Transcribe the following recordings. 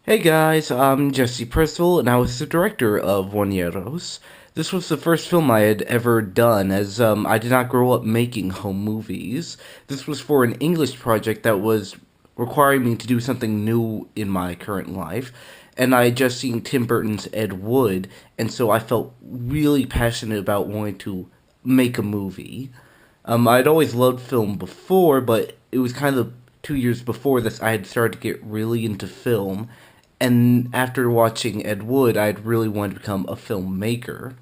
Hey guys, I'm Jesse Percival, and I was the director of Oneiros. This was the first film I had ever done, as I did not grow up making home movies. This was for an English project that was requiring me to do something new in my current life, and I had just seen Tim Burton's Ed Wood, and so I felt really passionate about wanting to make a movie. I'd always loved film before, but it was kind of 2 years before this I had started to get really into film. And after watching Ed Wood, I'd really wanted to become a filmmaker.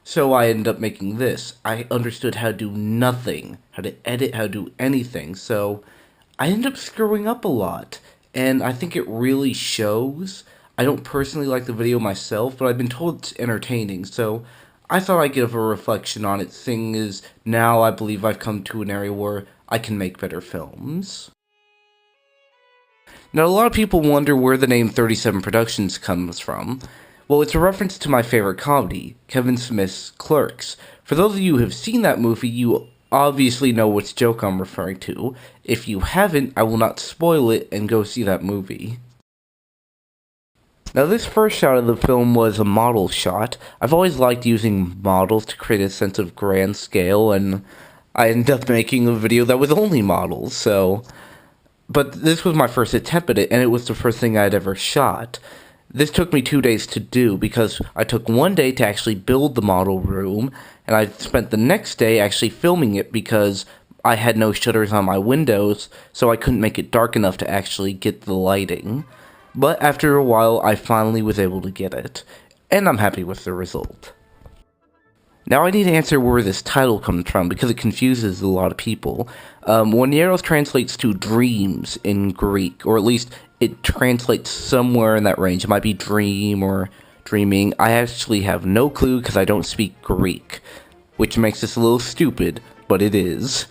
So I ended up making this. I understood how to do nothing, how to edit, how to do anything. So I ended up screwing up a lot. And I think it really shows. I don't personally like the video myself, but I've been told it's entertaining. So I thought I'd give a reflection on it. Thing is, now I believe I've come to an area where I can make better films. Now, a lot of people wonder where the name 37 Productions comes from. Well, it's a reference to my favorite comedy, Kevin Smith's Clerks. For those of you who have seen that movie, you obviously know which joke I'm referring to. If you haven't, I will not spoil it, and go see that movie. Now, this first shot of the film was a model shot. I've always liked using models to create a sense of grand scale, and I ended up making a video that was only models, so... But this was my first attempt at it, and it was the first thing I'd ever shot. This took me 2 days to do, because I took one day to actually build the model room, and I spent the next day actually filming it because I had no shutters on my windows, so I couldn't make it dark enough to actually get the lighting. But after a while, I finally was able to get it, and I'm happy with the result. Now I need to answer where this title comes from, because it confuses a lot of people. Oneiros translates to dreams in Greek, or at least it translates somewhere in that range. It might be dream or dreaming. I actually have no clue because I don't speak Greek, which makes this a little stupid, but it is.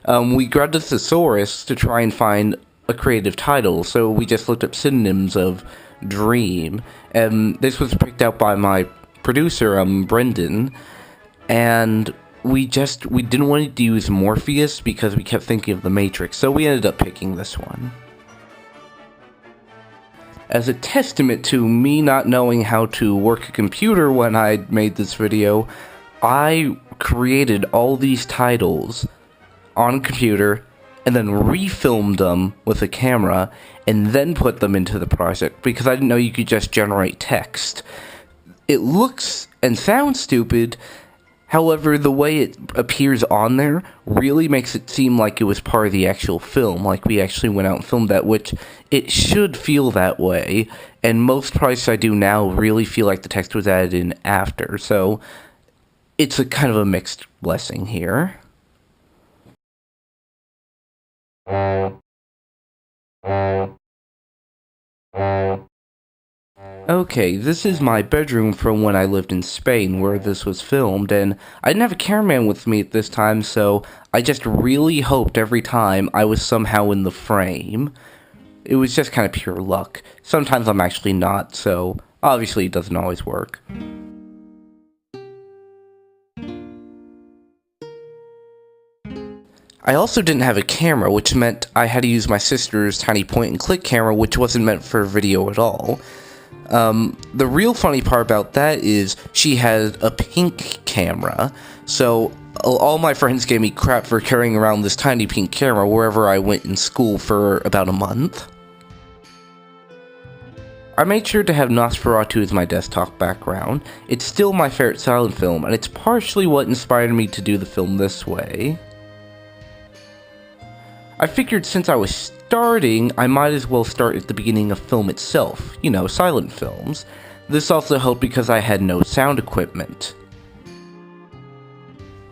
We grabbed a thesaurus to try and find a creative title, so we just looked up synonyms of dream, and this was picked out by my producer, Brendan, and we didn't want to use Morpheus because we kept thinking of the Matrix, so we ended up picking this one. As a testament to me not knowing how to work a computer when I made this video, I created all these titles on a computer and then refilmed them with a camera and then put them into the project because I didn't know you could just generate text. It looks and sounds stupid, however, the way it appears on there really makes it seem like it was part of the actual film, like we actually went out and filmed that, which it should feel that way, and most projects I do now really feel like the text was added in after, so it's a kind of a mixed blessing here. Okay, this is my bedroom from when I lived in Spain, where this was filmed, and I didn't have a cameraman with me at this time, so I just really hoped every time I was somehow in the frame. It was just kind of pure luck. Sometimes I'm actually not, so obviously it doesn't always work. I also didn't have a camera, which meant I had to use my sister's tiny point-and-click camera, which wasn't meant for video at all. The real funny part about that is she had a pink camera, so all my friends gave me crap for carrying around this tiny pink camera wherever I went in school for about a month. I made sure to have Nosferatu as my desktop background. It's still my favorite silent film, and it's partially what inspired me to do the film this way. I figured since I was starting, I might as well start at the beginning of film itself, you know, silent films. This also helped because I had no sound equipment.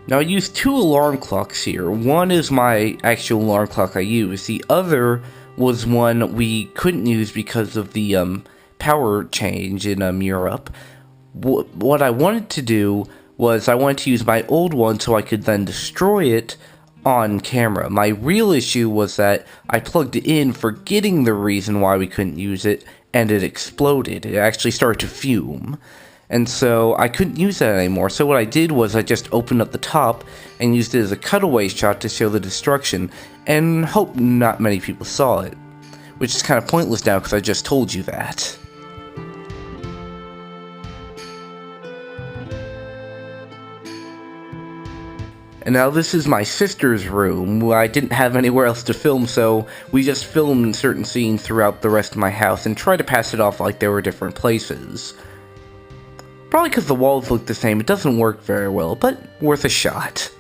Now I used 2 alarm clocks here. One is my actual alarm clock I use, the other was one we couldn't use because of the power change in Europe. What I wanted to do was I wanted to use my old one so I could then destroy it on camera. My real issue was that I plugged it in forgetting the reason why we couldn't use it, and it exploded. It actually started to fume. And so I couldn't use that anymore. So what I did was I just opened up the top and used it as a cutaway shot to show the destruction, and hope not many people saw it. which is kind of pointless now because I just told you that. And now this is my sister's room, where I didn't have anywhere else to film, so we just filmed certain scenes throughout the rest of my house and tried to pass it off like they were different places. Probably because the walls look the same, it doesn't work very well, but worth a shot.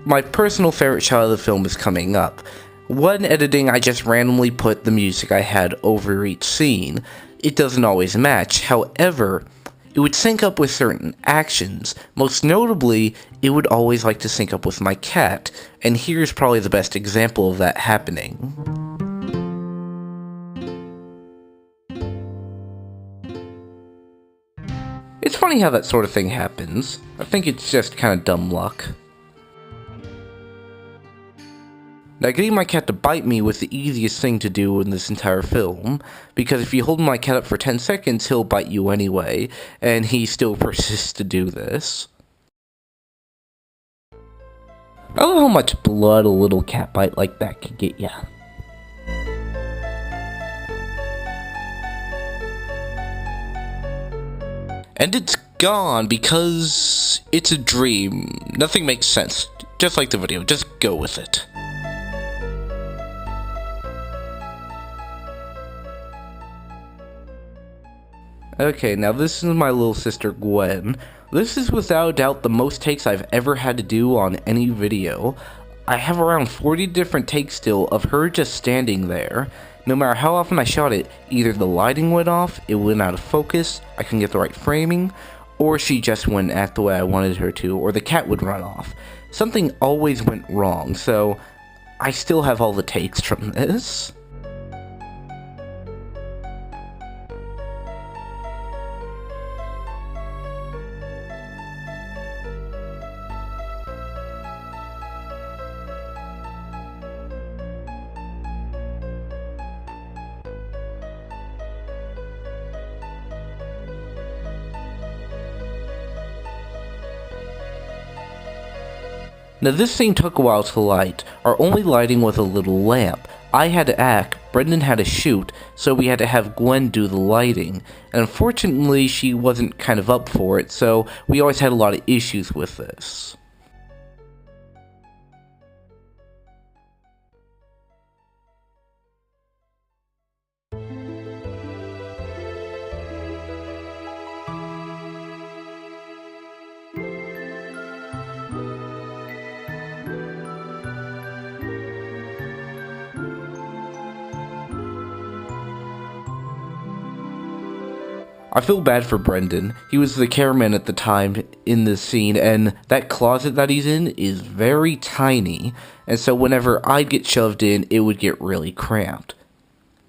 My personal favorite shot of the film is coming up. When editing, I just randomly put the music I had over each scene. It doesn't always match, however, it would sync up with certain actions. Most notably, it would always like to sync up with my cat, and here's probably the best example of that happening. It's funny how that sort of thing happens. I think it's just kind of dumb luck. Now, getting my cat to bite me was the easiest thing to do in this entire film, because if you hold my cat up for 10 seconds, he'll bite you anyway, and he still persists to do this. I love how much blood a little cat bite like that can get ya. And it's gone because it's a dream. Nothing makes sense. Just like the video, just go with it. Okay, now this is my little sister Gwen. This is without a doubt the most takes I've ever had to do on any video. I have around 40 different takes still of her just standing there. No matter how often I shot it, either the lighting went off, it went out of focus, I couldn't get the right framing, or she just wouldn't act the way I wanted her to, or the cat would run off. Something always went wrong, so I still have all the takes from this. Now this scene took a while to light. Our only lighting was a little lamp. I had to act, Brendan had to shoot, so we had to have Gwen do the lighting. And unfortunately she wasn't kind of up for it, so we always had a lot of issues with this. I feel bad for Brendan. He was the cameraman at the time in this scene, and that closet that he's in is very tiny, and so whenever I'd get shoved in, it would get really cramped.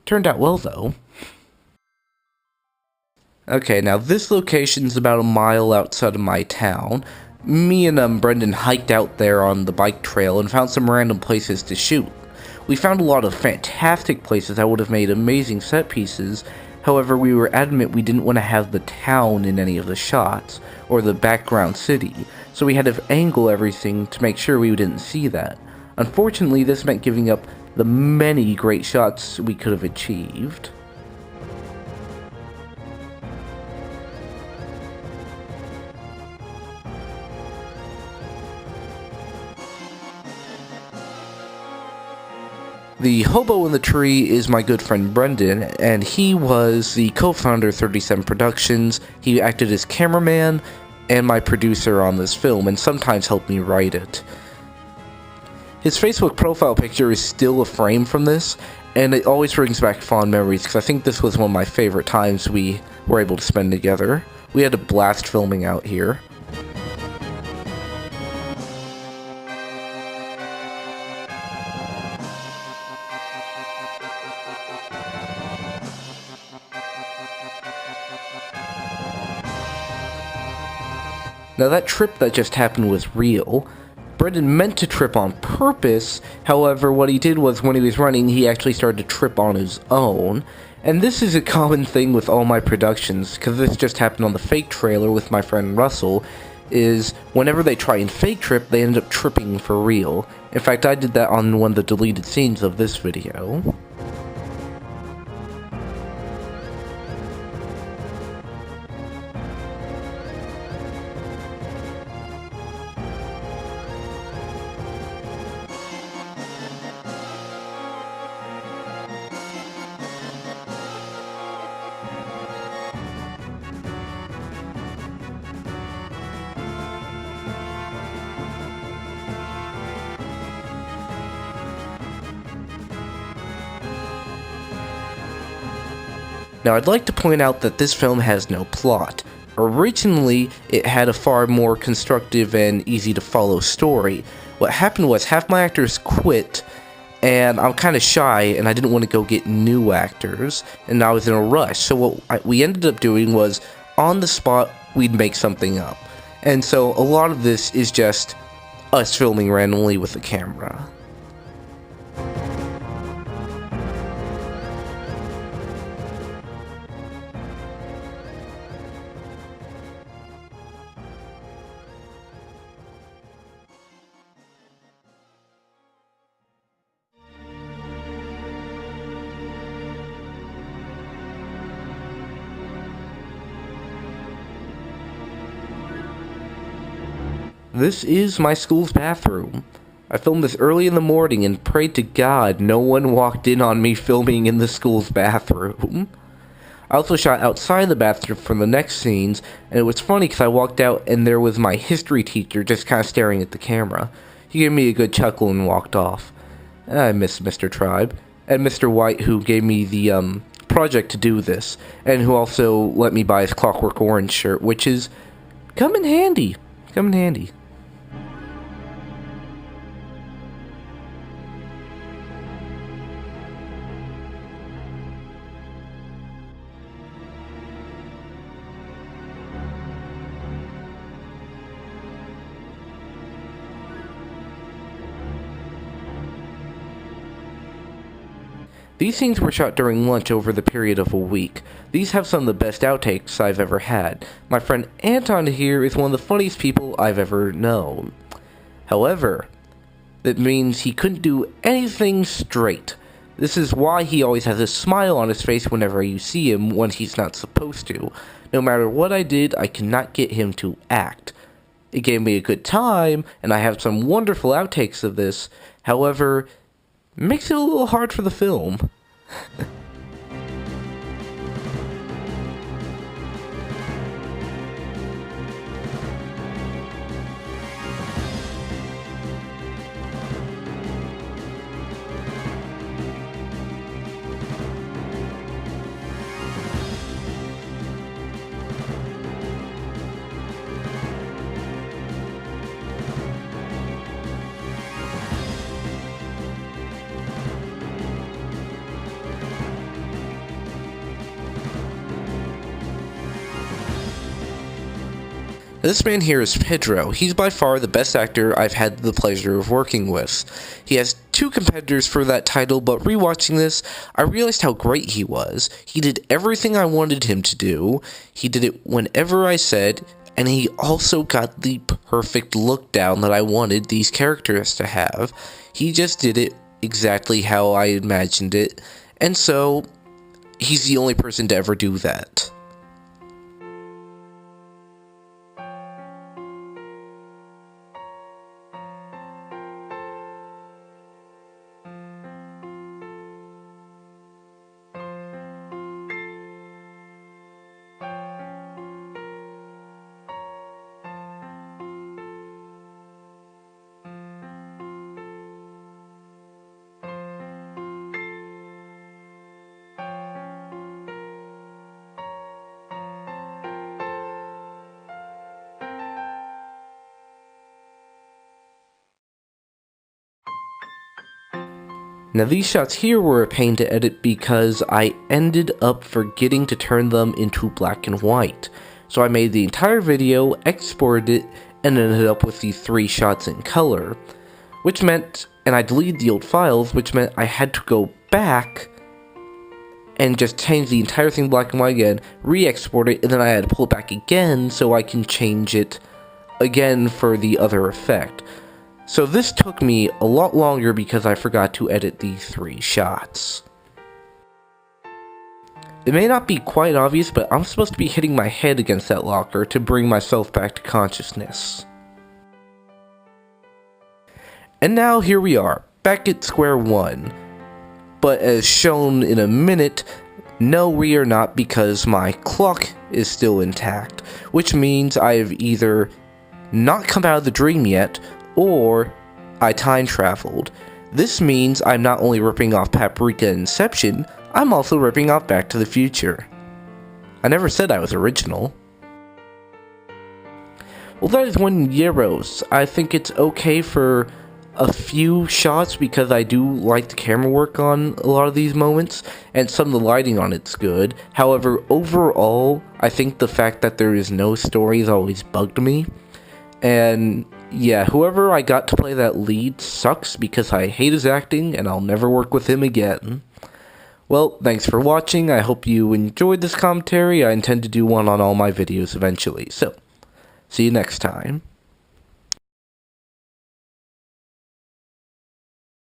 Turned out well, though. Okay, now this location's about a mile outside of my town. Me and Brendan hiked out there on the bike trail and found some random places to shoot. We found a lot of fantastic places that would have made amazing set pieces. However, we were adamant we didn't want to have the town in any of the shots, or the background city, so we had to angle everything to make sure we didn't see that. Unfortunately, this meant giving up the many great shots we could have achieved. The hobo in the tree is my good friend Brendan, and he was the co-founder of 37 Productions. He acted as cameraman and my producer on this film, and sometimes helped me write it. His Facebook profile picture is still a frame from this, and it always brings back fond memories, because I think this was one of my favorite times we were able to spend together. We had a blast filming out here. Now that trip that just happened was real. Brendan meant to trip on purpose, however what he did was when he was running he actually started to trip on his own. And this is a common thing with all my productions, because this just happened on the fake trailer with my friend Russell. is whenever they try and fake trip, they end up tripping for real. In fact, I did that on one of the deleted scenes of this video. Now, I'd like to point out that this film has no plot. Originally, it had a far more constructive and easy to follow story. What happened was half my actors quit, and I'm kind of shy, and I didn't want to go get new actors, and I was in a rush. So what we ended up doing was, on the spot, we'd make something up. And so a lot of this is just us filming randomly with a camera. This is my school's bathroom. I filmed this early in the morning and prayed to God no one walked in on me filming in the school's bathroom. I also shot outside the bathroom for the next scenes, and it was funny because I walked out and there was my history teacher just kind of staring at the camera. He gave me a good chuckle and walked off. I miss Mr. Tribe, and Mr. White, who gave me the project to do this, and who also let me buy his Clockwork Orange shirt, which is come in handy. Come in handy. These scenes were shot during lunch over the period of a week. These have some of the best outtakes I've ever had. My friend Anton here is one of the funniest people I've ever known. However, that means he couldn't do anything straight. This is why he always has a smile on his face whenever you see him when he's not supposed to. No matter what I did, I could not get him to act. It gave me a good time, and I have some wonderful outtakes of this. However, it makes it a little hard for the film. This man here is Pedro. He's by far the best actor I've had the pleasure of working with. He has 2 competitors for that title, but rewatching this, I realized how great he was. He did everything I wanted him to do, he did it whenever I said, and he also got the perfect look down that I wanted these characters to have. He just did it exactly how I imagined it, and so, he's the only person to ever do that. Now these shots here were a pain to edit because I ended up forgetting to turn them into black and white. So I made the entire video, exported it, and ended up with these 3 shots in color. Which meant, and I deleted the old files, which meant I had to go back and just change the entire thing black and white again, re-export it, and then I had to pull it back again so I can change it again for the other effect. So this took me a lot longer because I forgot to edit these 3 shots. It may not be quite obvious, but I'm supposed to be hitting my head against that locker to bring myself back to consciousness. And now here we are, back at square one. But as shown in a minute, no, we are not, because my clock is still intact, which means I have either not come out of the dream yet, or I time traveled. This means I'm not only ripping off Paprika and Inception, I'm also ripping off Back to the Future. I never said I was original. Well, that is Oneiros. I think it's okay for a few shots because I do like the camera work on a lot of these moments, and some of the lighting on it's good. However, overall, I think the fact that there is no story has always bugged me. And yeah, whoever I got to play that lead sucks because I hate his acting and I'll never work with him again. Well, thanks for watching. I hope you enjoyed this commentary. I intend to do one on all my videos eventually, so see you next time.